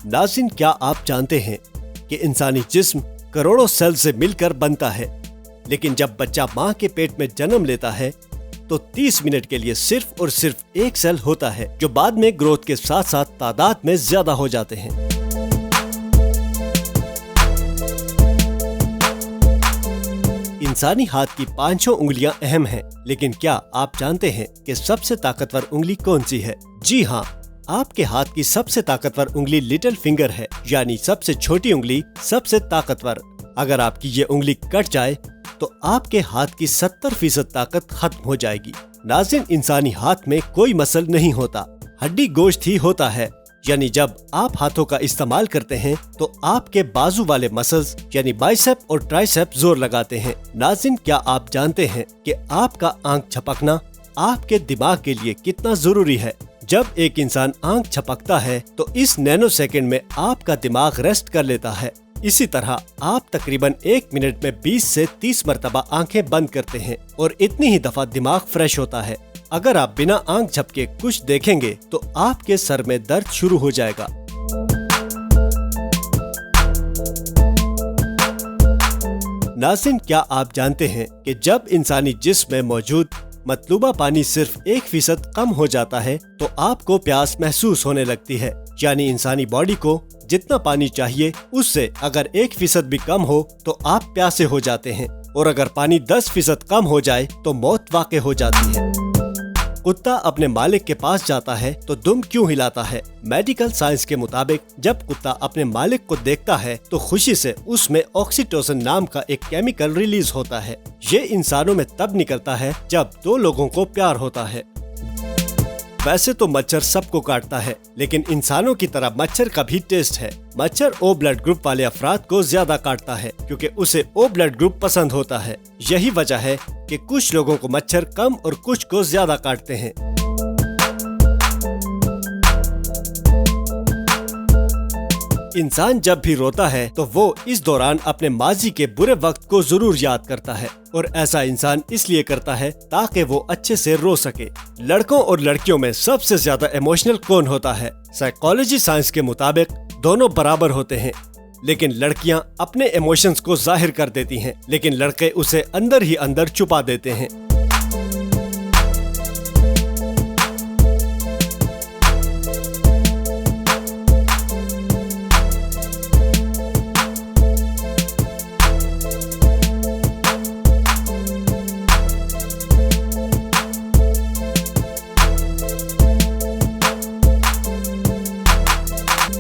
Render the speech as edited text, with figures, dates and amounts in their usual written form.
नाज़रीन, क्या आप जानते हैं कि इंसानी जिस्म करोड़ों सेल से मिलकर बनता है, लेकिन जब बच्चा माँ के पेट में जन्म लेता है तो 30 मिनट के लिए सिर्फ और सिर्फ एक सेल होता है, जो बाद में ग्रोथ के साथ साथ तादाद में ज्यादा हो जाते हैं। इंसानी हाथ की 500 उंगलियां अहम हैं, लेकिन क्या आप जानते हैं कि सबसे ताकतवर उंगली कौन सी है? जी हाँ, आपके हाथ की सबसे ताकतवर उंगली लिटिल फिंगर है, यानी सबसे छोटी उंगली सबसे ताकतवर। अगर आपकी ये उंगली कट जाए तो आपके हाथ की 70% ताकत खत्म हो जाएगी। नाज़रीन, इंसानी हाथ में कोई मसल नहीं होता, हड्डी गोश्त ही होता है। यानी जब आप हाथों का इस्तेमाल करते हैं तो आपके बाजू वाले मसल्स यानी बाइसेप और ट्राइसेप जोर लगाते हैं। नाज़रीन, क्या आप जानते हैं कि आपका आंख झपकना आपके दिमाग के लिए कितना जरूरी है? जब एक इंसान आंख झपकता है तो इस नैनो सेकंड में आपका दिमाग रेस्ट कर लेता है। इसी तरह आप तकरीबन 1 मिनट में 20 से 30 मरतबा आंखें बंद करते हैं और इतनी ही दफा दिमाग फ्रेश होता है। अगर आप बिना आंख झपके कुछ देखेंगे तो आपके सर में दर्द शुरू हो जाएगा। नाज़रीन, क्या आप जानते हैं कि जब इंसानी जिस्म में मौजूद मतलूबा पानी सिर्फ 1% कम हो जाता है तो आपको प्यास महसूस होने लगती है। यानी इंसानी बॉडी को जितना पानी चाहिए उससे अगर 1% भी कम हो तो आप प्यासे हो जाते हैं, और अगर पानी 10% कम हो जाए तो मौत वाक़ई हो जाती है। कुत्ता अपने मालिक के पास जाता है तो दुम क्यों हिलाता है? मेडिकल साइंस के मुताबिक जब कुत्ता अपने मालिक को देखता है तो खुशी से उसमें ऑक्सीटोसिन नाम का एक केमिकल रिलीज होता है। ये इंसानों में तब निकलता है जब 2 लोगों को प्यार होता है। वैसे तो मच्छर सबको काटता है, लेकिन इंसानों की तरह मच्छर का भी टेस्ट है। मच्छर ओ ब्लड ग्रुप वाले अफराद को ज्यादा काटता है क्योंकि उसे ओ ब्लड ग्रुप पसंद होता है। यही वजह है कि कुछ लोगों को मच्छर कम और कुछ को ज्यादा काटते हैं। इंसान जब भी रोता है तो वो इस दौरान अपने माजी के बुरे वक्त को जरूर याद करता है, और ऐसा इंसान इसलिए करता है ताकि वो अच्छे से रो सके। लड़कों और लड़कियों में सबसे ज्यादा इमोशनल कौन होता है? साइकोलॉजी साइंस के मुताबिक दोनों बराबर होते हैं, लेकिन लड़कियां अपने इमोशंस को जाहिर कर देती हैं, लेकिन लड़के उसे अंदर ही अंदर छुपा देते हैं।